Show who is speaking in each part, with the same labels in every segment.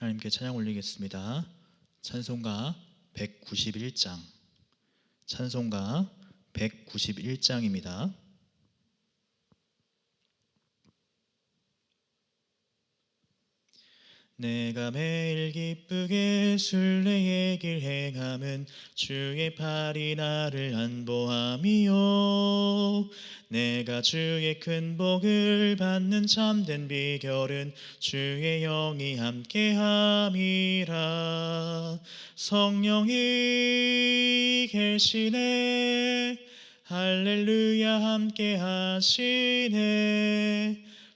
Speaker 1: 하나님께 찬양 올리겠습니다. 찬송가 191장, 찬송가 191장입니다. 내가 매일 기쁘게 순례의 길 행함은 주의 팔이 나를 안보함이요. 내가 주의 큰 복을 받는 참된 비결은 주의 영이 함께함이라. 성령이 계시네, 할렐루야 함께하시네.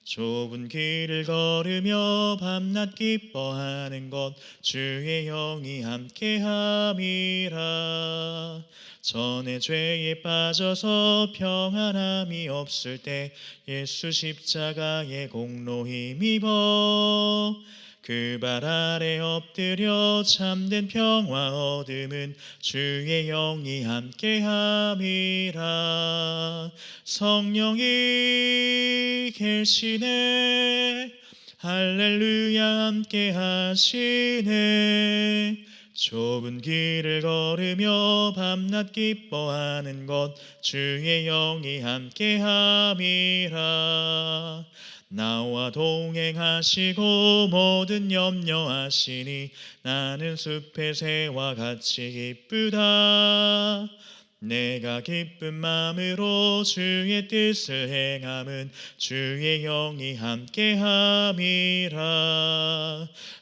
Speaker 1: 좁은 길을 걸으며 밤낮 기뻐하는 것 주의 영이 함께함이라. 전에 죄에 빠져서 평안함이 없을 때 예수 십자가의 공로 힘입어 그 발 아래 엎드려 참된 평화 얻음은 주의 영이 함께함이라. 성령이 계시네, 할렐루야 함께하시네. 좁은 길을 걸으며 밤낮 기뻐하는 것 주의 영이 함께함이라. 나와 동행하시고 모든 염려하시니 나는 숲의 새와 같이 기쁘다. 내가 기쁜 마음으로 주의 뜻을 행함은 주의 영이 함께함이라.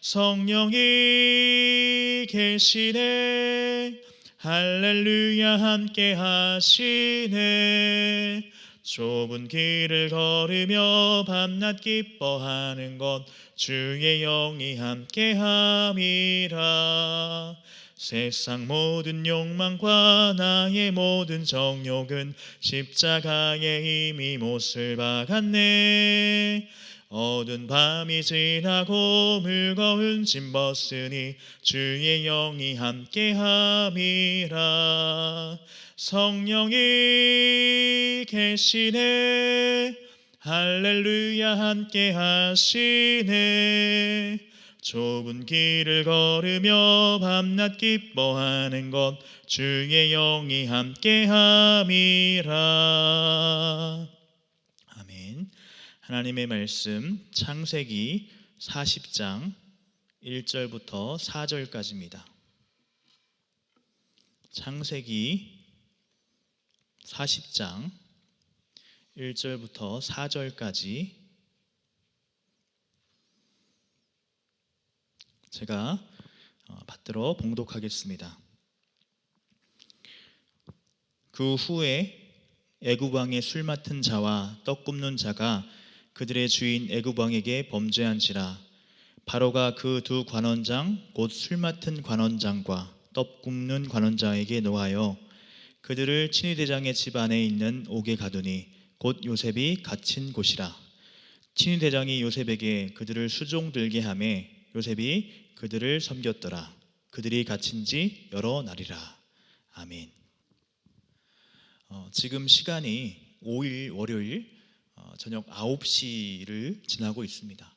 Speaker 1: 성령이 계시네, 할렐루야 함께하시네. 좁은 길을 걸으며 밤낮 기뻐하는 것 주의 영이 함께함이라. 세상 모든 욕망과 나의 모든 정욕은 십자가에 이미 못을 박았네. 어두운 밤이 지나고 무거운 짐 벗으니 주의 영이 함께함이라. 성령이 계시네, 할렐루야 함께하시네. 좁은 길을 걸으며 밤낮 기뻐하는 것 주의 영이 함께함이라. 아멘. 하나님의 말씀 창세기 40장 1절부터 4절까지입니다. 창세기 40장 1절부터 4절까지 제가 받들어 봉독하겠습니다. 그 후에 애굽 왕의 술 맡은 자와 떡 굽는 자가 그들의 주인 애굽 왕에게 범죄한지라. 바로가 그 두 관원장 곧 술 맡은 관원장과 떡 굽는 관원장에게 노하여 그들을 친위대장의 집 안에 있는 옥에 가두니 곧 요셉이 갇힌 곳이라. 친위대장이 요셉에게 그들을 수종들게 하매 요셉이 그들을 섬겼더라. 그들이 갇힌 지 여러 날이라. 아멘. 지금 시간이 5일 월요일 저녁 9시를 지나고 있습니다.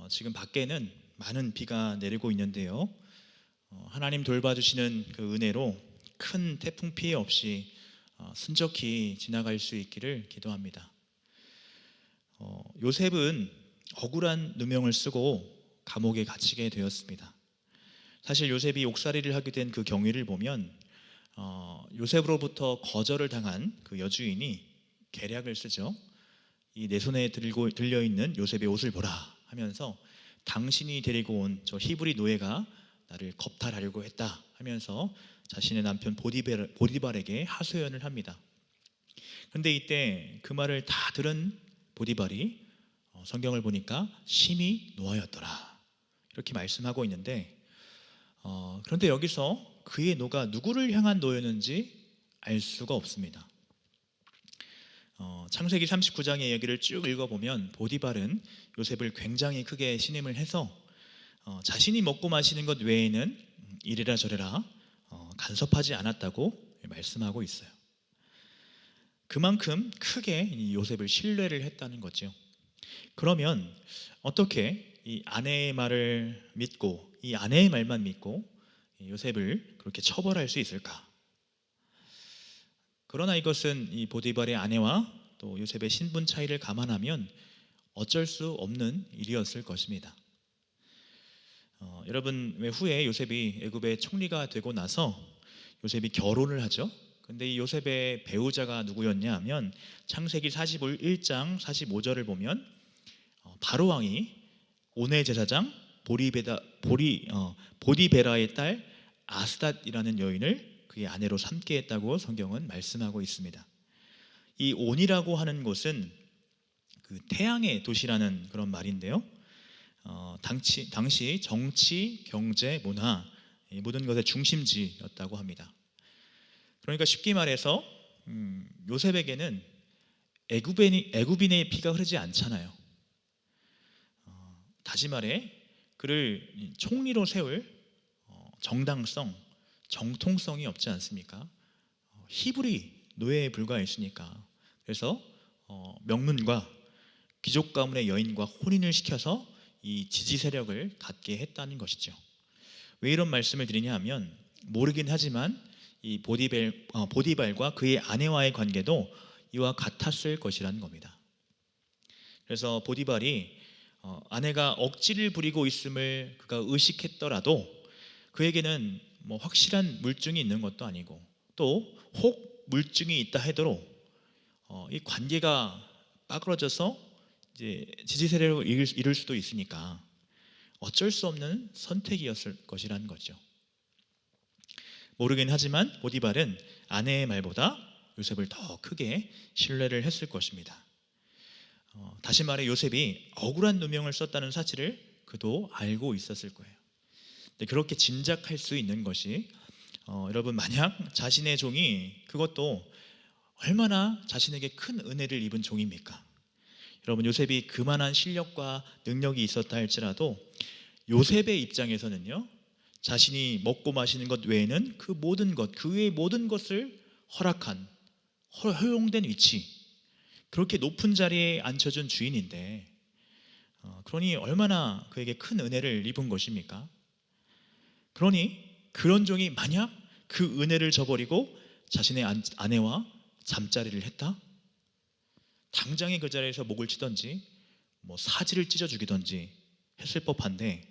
Speaker 1: 지금 밖에는 많은 비가 내리고 있는데요. 하나님 돌봐주시는 그 은혜로 큰 태풍 피해 없이 순적히 지나갈 수 있기를 기도합니다. 요셉은 억울한 누명을 쓰고 감옥에 갇히게 되었습니다. 사실 요셉이 옥살이를 하게 된 그 경위를 보면 요셉으로부터 거절을 당한 그 여주인이 계략을 쓰죠. 이 내 손에 들려있는 요셉의 옷을 보라 하면서 당신이 데리고 온 저 히브리 노예가 나를 겁탈하려고 했다 하면서 자신의 남편 보디발에게 하소연을 합니다. 그런데 이때 그 말을 다 들은 보디발이 성경을 보니까 심히 노하였더라 이렇게 말씀하고 있는데 그런데 여기서 그의 노가 누구를 향한 노였는지 알 수가 없습니다. 창세기 39장의 얘기를 쭉 읽어보면 보디발은 요셉을 굉장히 크게 신임을 해서 자신이 먹고 마시는 것 외에는 이래라 저래라 간섭하지 않았다고 말씀하고 있어요. 그만큼 크게 요셉을 신뢰를 했다는 거죠. 그러면 어떻게 이 아내의 말을 믿고 이 아내의 말만 믿고 요셉을 그렇게 처벌할 수 있을까? 그러나 이것은 이 보디발의 아내와 또 요셉의 신분 차이를 감안하면 어쩔 수 없는 일이었을 것입니다. 여러분, 왜 후에 요셉이 애굽의 총리가 되고 나서 요셉이 결혼을 하죠? 근데 이 요셉의 배우자가 누구였냐 하면 창세기 41장 45절을 보면 바로 왕이 온의 제사장 보디베라의 딸 아스닷이라는 여인을 그의 아내로 삼게 했다고 성경은 말씀하고 있습니다. 이 온이라고 하는 곳은 그 태양의 도시라는 그런 말인데요. 당시 정치, 경제, 문화 이 모든 것의 중심지였다고 합니다. 그러니까 쉽게 말해서 요셉에게는 애굽인의 피가 흐르지 않잖아요. 다시 말해 그를 총리로 세울 정당성, 정통성이 없지 않습니까? 히브리 노예에 불과했으니까. 그래서 명문과 귀족 가문의 여인과 혼인을 시켜서 이 지지 세력을 갖게 했다는 것이죠. 왜 이런 말씀을 드리냐 하면 모르긴 하지만 이 보디발과 그의 아내와의 관계도 이와 같았을 것이라는 겁니다. 그래서 보디발이 아내가 억지를 부리고 있음을 그가 의식했더라도 그에게는 뭐 확실한 물증이 있는 것도 아니고 또 혹 물증이 있다 하더라도 이 관계가 빠그러져서 이제 지지 세력을 이룰 수도 있으니까 어쩔 수 없는 선택이었을 것이라는 거죠. 모르긴 하지만 보디발은 아내의 말보다 요셉을 더 크게 신뢰를 했을 것입니다. 다시 말해 요셉이 억울한 누명을 썼다는 사실을 그도 알고 있었을 거예요. 근데 그렇게 짐작할 수 있는 것이 여러분 만약 자신의 종이 그것도 얼마나 자신에게 큰 은혜를 입은 종입니까? 여러분 요셉이 그만한 실력과 능력이 있었다 할지라도 요셉의 입장에서는요 자신이 먹고 마시는 것 외에는 그 모든 것, 그 외의 모든 것을 허락한 허용된 위치 그렇게 높은 자리에 앉혀준 주인인데 그러니 얼마나 그에게 큰 은혜를 입은 것입니까? 그러니 그런 종이 만약 그 은혜를 저버리고 자신의 아내와 잠자리를 했다? 당장에 그 자리에서 목을 치던지 뭐 사지를 찢어 죽이던지 했을 법한데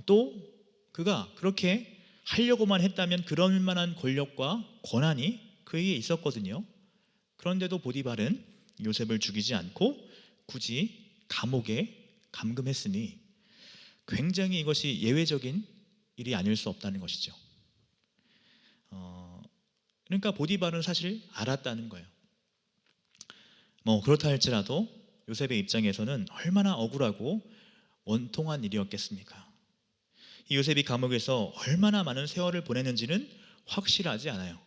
Speaker 1: 또 그가 그렇게 하려고만 했다면 그럴 만한 권력과 권한이 그에게 있었거든요. 그런데도 보디발은 요셉을 죽이지 않고 굳이 감옥에 감금했으니 굉장히 이것이 예외적인 일이 아닐 수 없다는 것이죠. 그러니까 보디발은 사실 알았다는 거예요. 뭐 그렇다 할지라도 요셉의 입장에서는 얼마나 억울하고 원통한 일이었겠습니까? 이 요셉이 감옥에서 얼마나 많은 세월을 보냈는지는 확실하지 않아요.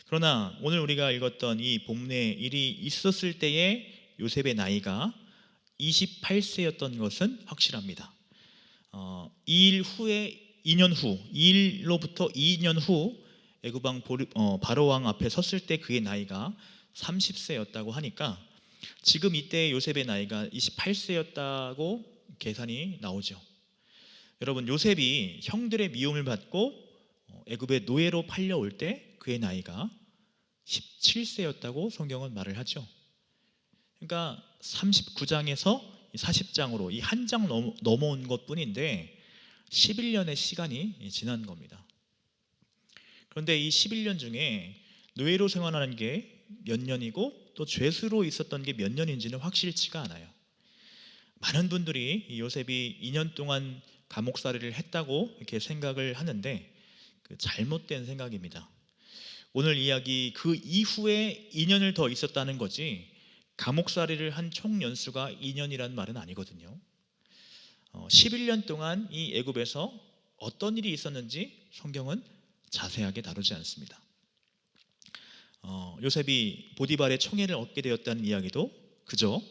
Speaker 1: 그러나 오늘 우리가 읽었던 이 본문의 일이 있었을 때의 요셉의 나이가 28세였던 것은 확실합니다. 이 일로부터 2년 후 애굽왕 바로왕 앞에 섰을 때 그의 나이가 30세였다고 하니까 지금 이때 요셉의 나이가 28세였다고 계산이 나오죠. 여러분 요셉이 형들의 미움을 받고 애굽의 노예로 팔려올 때 그의 나이가 17세였다고 성경은 말을 하죠. 그러니까 39장에서 40장으로 이 한 장 넘어온 것뿐인데 11년의 시간이 지난 겁니다. 그런데 이 11년 중에 노예로 생활하는 게 몇 년이고 또 죄수로 있었던 게 몇 년인지는 확실치가 않아요. 많은 분들이 요셉이 2년 동안 감옥살이를 했다고 이렇게 생각을 하는데 그 잘못된 생각입니다. 오늘 이야기 그 이후에 2년을 더 있었다는 거지 감옥살이를 한 총 연수가 2년이란 말은 아니거든요. 11년 동안 이 애굽에서 어떤 일이 있었는지 성경은 자세하게 다루지 않습니다. 요셉이 보디발의 총애를 얻게 되었다는 이야기도 그저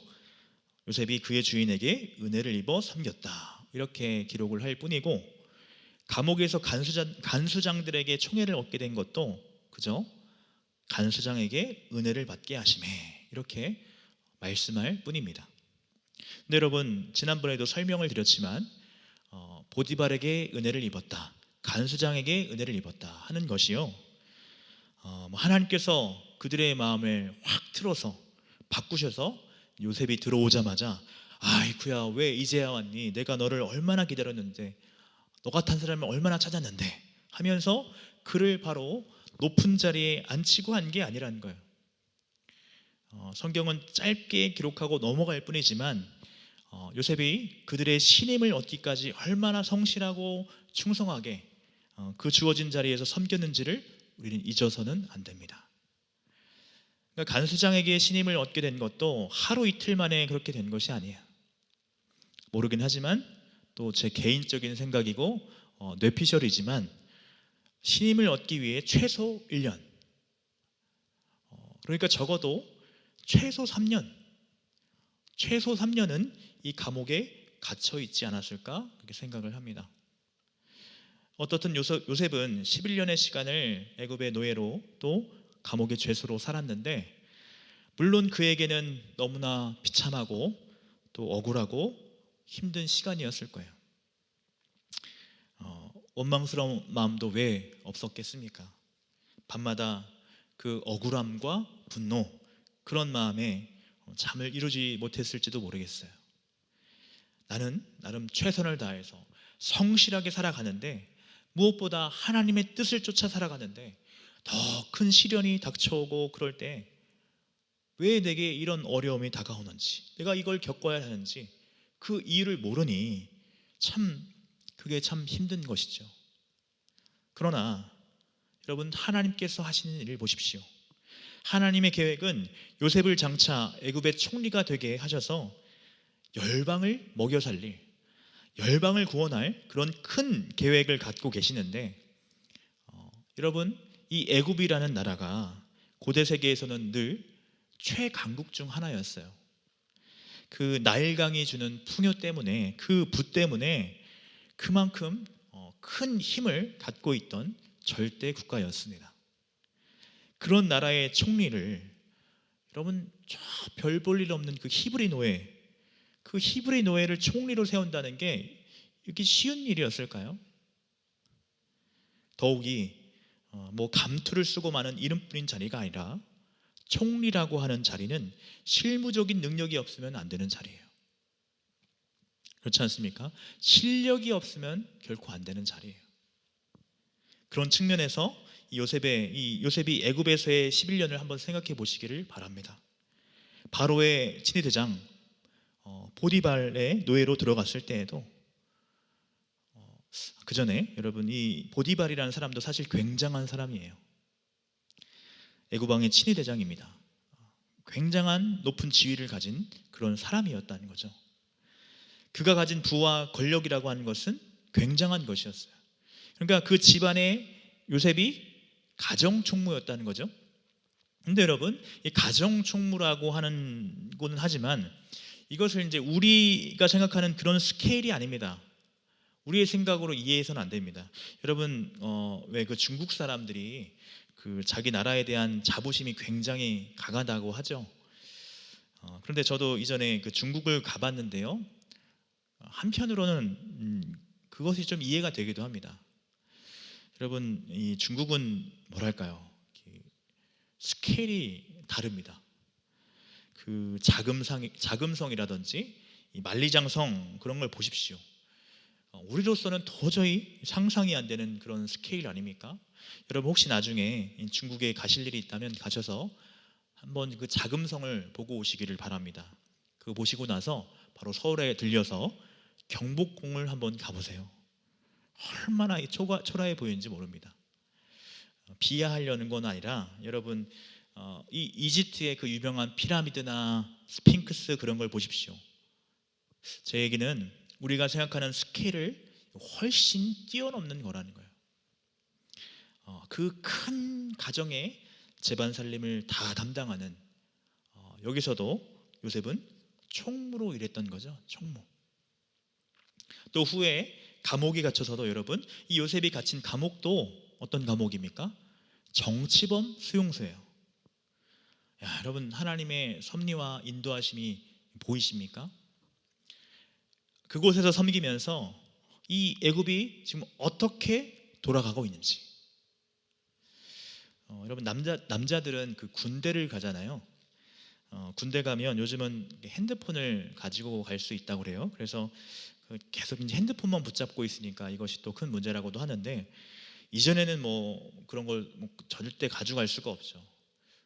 Speaker 1: 요셉이 그의 주인에게 은혜를 입어 섬겼다 이렇게 기록을 할 뿐이고 감옥에서 간수장들에게 총애를 얻게 된 것도 그저 간수장에게 은혜를 받게 하심에 이렇게 말씀할 뿐입니다. 근데 여러분, 지난번에도 설명을 드렸지만 보디발에게 은혜를 입었다, 간수장에게 은혜를 입었다 하는 것이요, 하나님께서 그들의 마음을 확 틀어서 바꾸셔서 요셉이 들어오자마자 아이쿠야 왜 이제야 왔니, 내가 너를 얼마나 기다렸는데, 너 같은 사람을 얼마나 찾았는데 하면서 그를 바로 높은 자리에 앉히고 한 게 아니라는 거예요. 성경은 짧게 기록하고 넘어갈 뿐이지만 요셉이 그들의 신임을 얻기까지 얼마나 성실하고 충성하게 그 주어진 자리에서 섬겼는지를 우리는 잊어서는 안 됩니다. 그러니까 간수장에게 신임을 얻게 된 것도 하루 이틀 만에 그렇게 된 것이 아니에요. 모르긴 하지만 또 제 개인적인 생각이고 뇌피셜이지만 신임을 얻기 위해 최소 1년, 그러니까 적어도 최소 3년, 최소 3년은 이 감옥에 갇혀 있지 않았을까 그렇게 생각을 합니다. 어떻든 요셉은 11년의 시간을 애굽의 노예로 또 감옥의 죄수로 살았는데, 물론 그에게는 너무나 비참하고 또 억울하고 힘든 시간이었을 거예요. 원망스러운 마음도 왜 없었겠습니까? 밤마다 그 억울함과 분노, 그런 마음에 잠을 이루지 못했을지도 모르겠어요. 나는 나름 최선을 다해서 성실하게 살아가는데, 무엇보다 하나님의 뜻을 쫓아 살아가는데 더 큰 시련이 닥쳐오고 그럴 때 왜 내게 이런 어려움이 다가오는지, 내가 이걸 겪어야 하는지 그 이유를 모르니 그게 참 힘든 것이죠. 그러나 여러분, 하나님께서 하시는 일을 보십시오. 하나님의 계획은 요셉을 장차 애굽의 총리가 되게 하셔서 열방을 먹여 살릴, 열방을 구원할 그런 큰 계획을 갖고 계시는데, 여러분, 이 애굽이라는 나라가 고대 세계에서는 늘 최강국 중 하나였어요. 그 나일강이 주는 풍요 때문에, 그 부 때문에 그만큼 큰 힘을 갖고 있던 절대 국가였습니다. 그런 나라의 총리를 여러분, 별 볼 일 없는 그 히브리 노예, 그 히브리 노예를 총리로 세운다는 게 이렇게 쉬운 일이었을까요? 더욱이 감투를 쓰고 마는 이름뿐인 자리가 아니라 총리라고 하는 자리는 실무적인 능력이 없으면 안 되는 자리예요. 그렇지 않습니까? 실력이 없으면 결코 안 되는 자리예요. 그런 측면에서 요셉이 애굽에서의 11년을 한번 생각해 보시기를 바랍니다. 바로의 친위 대장 보디발의 노예로 들어갔을 때에도, 그 전에 여러분, 이 보디발이라는 사람도 사실 굉장한 사람이에요. 애굽 왕의 친위 대장입니다. 굉장한 높은 지위를 가진 그런 사람이었다는 거죠. 그가 가진 부와 권력이라고 하는 것은 굉장한 것이었어요. 그러니까 그 집안의 요셉이 가정총무였다는 거죠. 근데 여러분, 이 가정총무라고 하는 거는 하지만 이것을 이제 우리가 생각하는 그런 스케일이 아닙니다. 우리의 생각으로 이해해서는 안 됩니다. 여러분, 왜 그 중국 사람들이 그 자기 나라에 대한 자부심이 굉장히 강하다고 하죠. 그런데 저도 이전에 그 중국을 가봤는데요, 한편으로는 그것이 좀 이해가 되기도 합니다. 여러분, 이 중국은 뭐랄까요, 스케일이 다릅니다. 그 자금성이라든지 이 만리장성, 그런 걸 보십시오. 우리로서는 도저히 상상이 안 되는 그런 스케일 아닙니까? 여러분, 혹시 나중에 중국에 가실 일이 있다면 가셔서 한번 그 자금성을 보고 오시기를 바랍니다. 그거 보시고 나서 바로 서울에 들려서 경복궁을 한번 가보세요. 얼마나 초라해 보이는지 모릅니다. 비하하려는 건 아니라 여러분, 이 이집트의 그 유명한 피라미드나 스핑크스, 그런 걸 보십시오. 제 얘기는 우리가 생각하는 스케일을 훨씬 뛰어넘는 거라는 거예요. 그 큰 가정의 재반 살림을 다 담당하는, 여기서도 요셉은 총무로 일했던 거죠. 총무. 또 후에 감옥에 갇혀서도, 여러분, 이 요셉이 갇힌 감옥도 어떤 감옥입니까? 정치범 수용소예요. 여러분, 하나님의 섭리와 인도하심이 보이십니까? 그곳에서 섬기면서 이 애굽이 지금 어떻게 돌아가고 있는지. 여러분 남자들은 그 군대를 가잖아요. 군대 가면 요즘은 핸드폰을 가지고 갈 수 있다고 그래요. 그래서 계속 이제 핸드폰만 붙잡고 있으니까 이것이 또 큰 문제라고도 하는데, 이전에는 뭐 그런 걸 뭐 절대 가져갈 수가 없죠.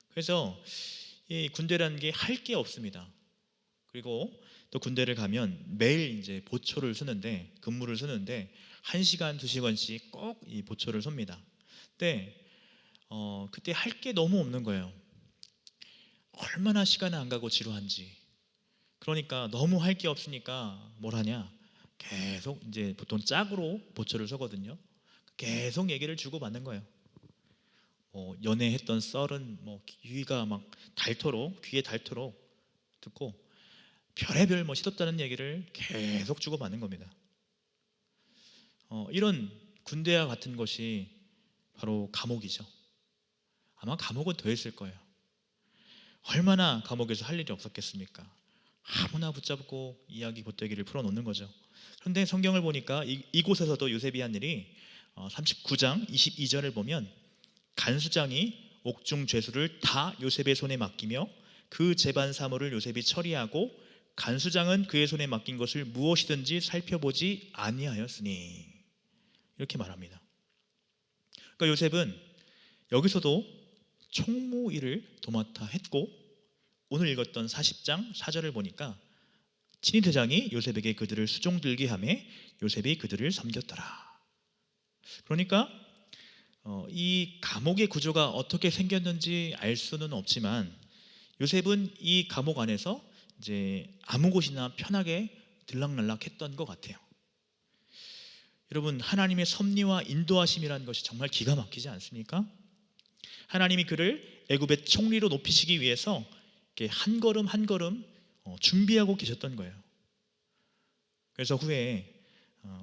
Speaker 1: 그래서 이 군대라는 게 할 게 없습니다. 그리고 또 군대를 가면 매일 이제 보초를 쓰는데, 근무를 쓰는데 1시간, 2시간씩 꼭 이 보초를 섭니다. 근데 그때 할 게 너무 없는 거예요. 얼마나 시간이 안 가고 지루한지. 그러니까 너무 할 게 없으니까 뭘 하냐? 계속 이제 보통 짝으로 보초를 서거든요. 계속 얘기를 주고받는 거예요. 연애했던 썰은 뭐 귀가 막 닳도록, 귀에 닳도록 듣고, 별의별 뭐 시덥다는 얘기를 계속 주고받는 겁니다. 이런 군대와 같은 것이 바로 감옥이죠. 아마 감옥은 더 있을 거예요. 얼마나 감옥에서 할 일이 없었겠습니까? 아무나 붙잡고 이야기 보따기를 풀어놓는 거죠. 그런데 성경을 보니까 이곳에서도 요셉이 한 일이 39장 22절을 보면, 간수장이 옥중 죄수를 다 요셉의 손에 맡기며 그 재반 사물을 요셉이 처리하고, 간수장은 그의 손에 맡긴 것을 무엇이든지 살펴보지 아니하였으니, 이렇게 말합니다. 그러니까 요셉은 여기서도 총무 일을 도맡아 했고, 오늘 읽었던 40장 4절을 보니까 친위 대장이 요셉에게 그들을 수종들게 하매 요셉이 그들을 섬겼더라. 그러니까 이 감옥의 구조가 어떻게 생겼는지 알 수는 없지만, 요셉은 이 감옥 안에서 이제 아무 곳이나 편하게 들락날락했던 것 같아요. 여러분, 하나님의 섭리와 인도하심이라는 것이 정말 기가 막히지 않습니까? 하나님이 그를 애굽의 총리로 높이시기 위해서 이렇게 한 걸음 한 걸음 준비하고 계셨던 거예요. 그래서 후에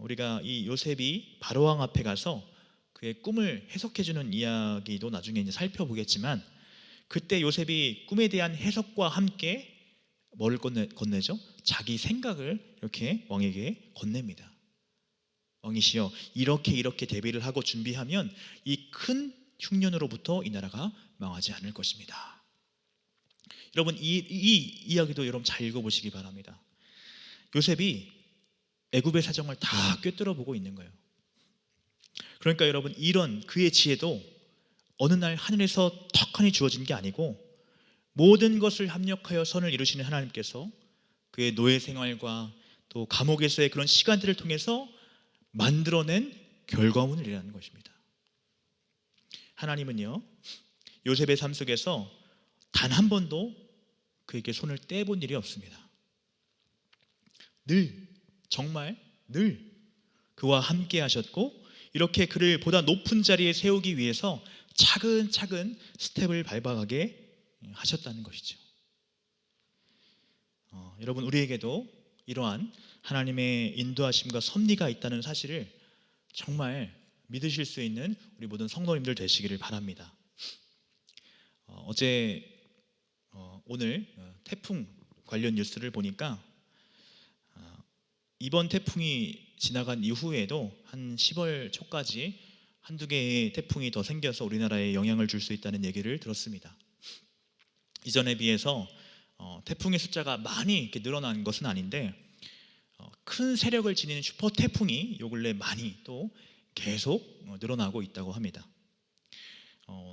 Speaker 1: 우리가 이 요셉이 바로왕 앞에 가서 그의 꿈을 해석해주는 이야기도 나중에 이제 살펴보겠지만, 그때 요셉이 꿈에 대한 해석과 함께 뭐를 건네죠? 자기 생각을 이렇게 왕에게 건넵니다. 왕이시여, 이렇게 대비를 하고 준비하면 이 큰 흉년으로부터 이 나라가 망하지 않을 것입니다. 여러분, 이 이야기도 여러분 잘 읽어보시기 바랍니다. 요셉이 애굽의 사정을 다 꿰뚫어 보고 있는 거예요. 그러니까 여러분, 이런 그의 지혜도 어느 날 하늘에서 턱하니 주어진 게 아니고, 모든 것을 합력하여 선을 이루시는 하나님께서 그의 노예 생활과 또 감옥에서의 그런 시간들을 통해서 만들어낸 결과물이라는 것입니다. 하나님은요, 요셉의 삶 속에서 단 한 번도 그에게 손을 떼본 일이 없습니다. 늘, 정말 늘 그와 함께 하셨고, 이렇게 그를 보다 높은 자리에 세우기 위해서 차근차근 스텝을 밟아가게 하셨다는 것이죠. 여러분, 우리에게도 이러한 하나님의 인도하심과 섭리가 있다는 사실을 정말 믿으실 수 있는 우리 모든 성도님들 되시기를 바랍니다. 오늘 태풍 관련 뉴스를 보니까 이번 태풍이 지나간 이후에도 한 10월 초까지 한두 개의 태풍이 더 생겨서 우리나라에 영향을 줄 수 있다는 얘기를 들었습니다. 이전에 비해서 태풍의 숫자가 많이 이렇게 늘어난 것은 아닌데, 큰 세력을 지니는 슈퍼 태풍이 요 근래 많이 또 계속 늘어나고 있다고 합니다.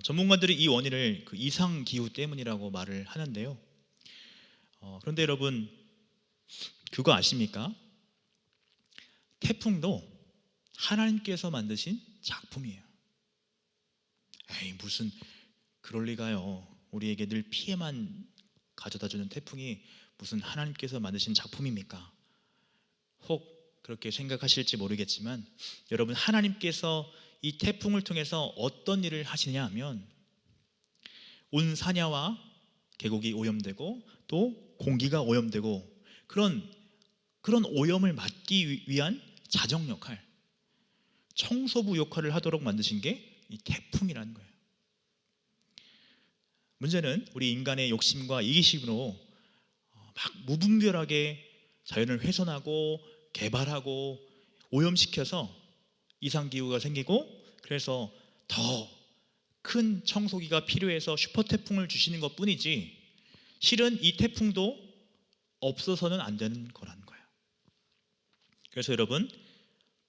Speaker 1: 전문가들이 이 원인을 그 이상 기후 때문이라고 말을 하는데요. 그런데 여러분, 그거 아십니까? 태풍도 하나님께서 만드신 작품이에요. 에이, 무슨 그럴 리가요. 우리에게 늘 피해만 가져다주는 태풍이 무슨 하나님께서 만드신 작품입니까? 혹 그렇게 생각하실지 모르겠지만, 여러분, 하나님께서 이 태풍을 통해서 어떤 일을 하시냐 하면, 온 산야와 계곡이 오염되고 또 공기가 오염되고, 그런 오염을 막기 위한 자정 역할, 청소부 역할을 하도록 만드신 게 이 태풍이라는 거예요. 문제는 우리 인간의 욕심과 이기심으로 막 무분별하게 자연을 훼손하고 개발하고 오염시켜서 이상기후가 생기고, 그래서 더 큰 청소기가 필요해서 슈퍼 태풍을 주시는 것 뿐이지, 실은 이 태풍도 없어서는 안 되는 거라는 거예요. 그래서 여러분,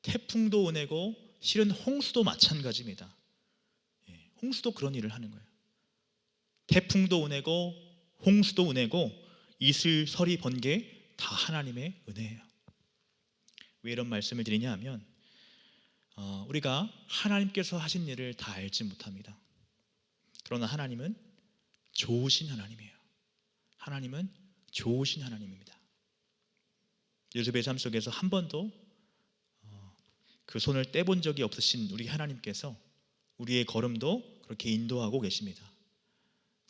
Speaker 1: 태풍도 은혜고 실은 홍수도 마찬가지입니다. 홍수도 그런 일을 하는 거예요. 태풍도 은혜고 홍수도 은혜고 이슬 설이 번개 다 하나님의 은혜예요. 왜 이런 말씀을 드리냐 하면, 우리가 하나님께서 하신 일을 다 알지 못합니다. 그러나 하나님은 좋으신 하나님이에요. 하나님은 좋으신 하나님입니다. 요셉의 삶 속에서 한 번도 그 손을 떼본 적이 없으신 우리 하나님께서 우리의 걸음도 그렇게 인도하고 계십니다.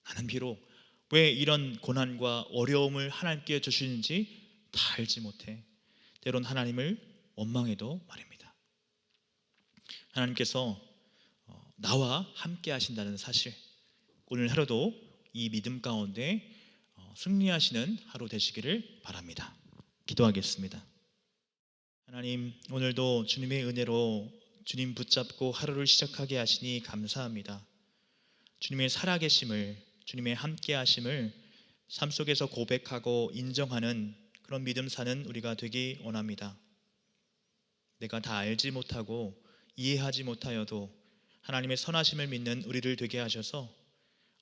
Speaker 1: 나는 비록 왜 이런 고난과 어려움을 하나님께 주시는지 다 알지 못해 때론 하나님을 원망해도 말입니다. 하나님께서 나와 함께 하신다는 사실, 오늘 하루도 이 믿음 가운데 승리하시는 하루 되시기를 바랍니다. 기도하겠습니다. 하나님, 오늘도 주님의 은혜로 주님 붙잡고 하루를 시작하게 하시니 감사합니다. 주님의 살아계심을, 주님의 함께하심을 삶 속에서 고백하고 인정하는 그런 믿음 사는 우리가 되기 원합니다. 내가 다 알지 못하고 이해하지 못하여도 하나님의 선하심을 믿는 우리를 되게 하셔서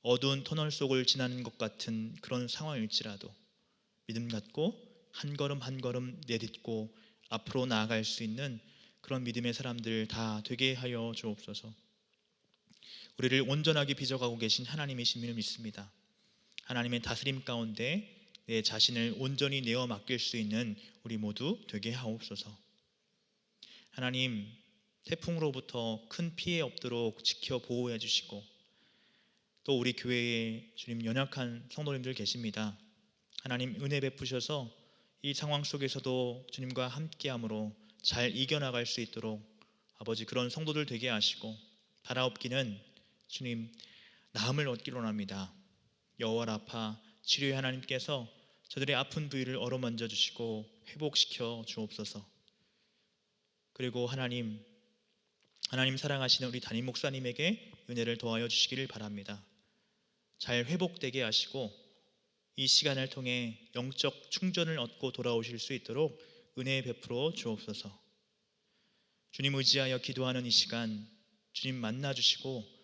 Speaker 1: 어두운 터널 속을 지나는 것 같은 그런 상황일지라도 믿음 갖고 한 걸음 한 걸음 내딛고 앞으로 나아갈 수 있는 그런 믿음의 사람들 다 되게 하여 주옵소서. 우리를 온전하게 빚어가고 계신 하나님이심을 믿습니다. 하나님의 다스림 가운데 내 자신을 온전히 내어 맡길 수 있는 우리 모두 되게 하옵소서. 하나님, 태풍으로부터 큰 피해 없도록 지켜 보호해 주시고, 또 우리 교회에 주님 연약한 성도님들 계십니다. 하나님 은혜 베푸셔서 이 상황 속에서도 주님과 함께함으로 잘 이겨나갈 수 있도록 아버지 그런 성도들 되게 하시고, 바라옵기는 주님 나음을 얻기로 합니다. 여호와 라파 치료의 하나님께서 저들의 아픈 부위를 어루만져 주시고 회복시켜 주옵소서. 그리고 하나님 사랑하시는 우리 담임 목사님에게 은혜를 더하여 주시기를 바랍니다. 잘 회복되게 하시고 이 시간을 통해 영적 충전을 얻고 돌아오실 수 있도록 은혜 베풀어 주옵소서. 주님 의지하여 기도하는 이 시간 주님 만나주시고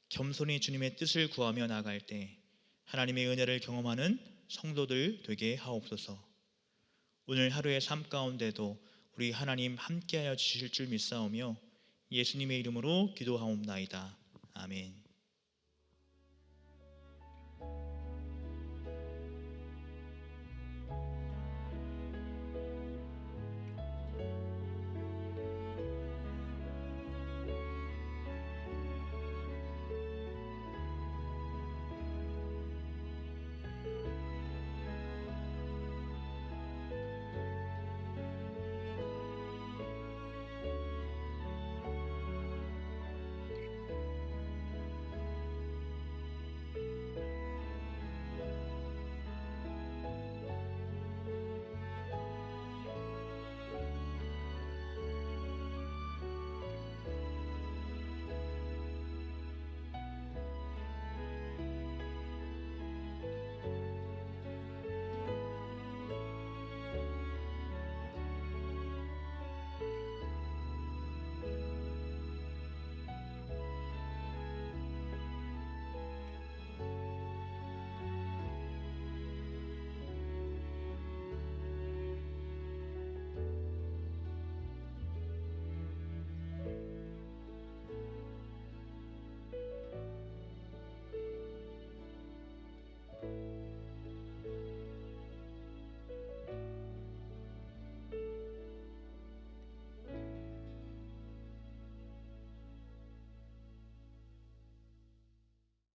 Speaker 1: 겸손히 주님의 뜻을 구하며 나아갈 때 하나님의 은혜를 경험하는 성도들 되게 하옵소서. 오늘 하루의 삶 가운데도 우리 하나님 함께하여 주실 줄 믿사오며 예수님의 이름으로 기도하옵나이다. 아멘.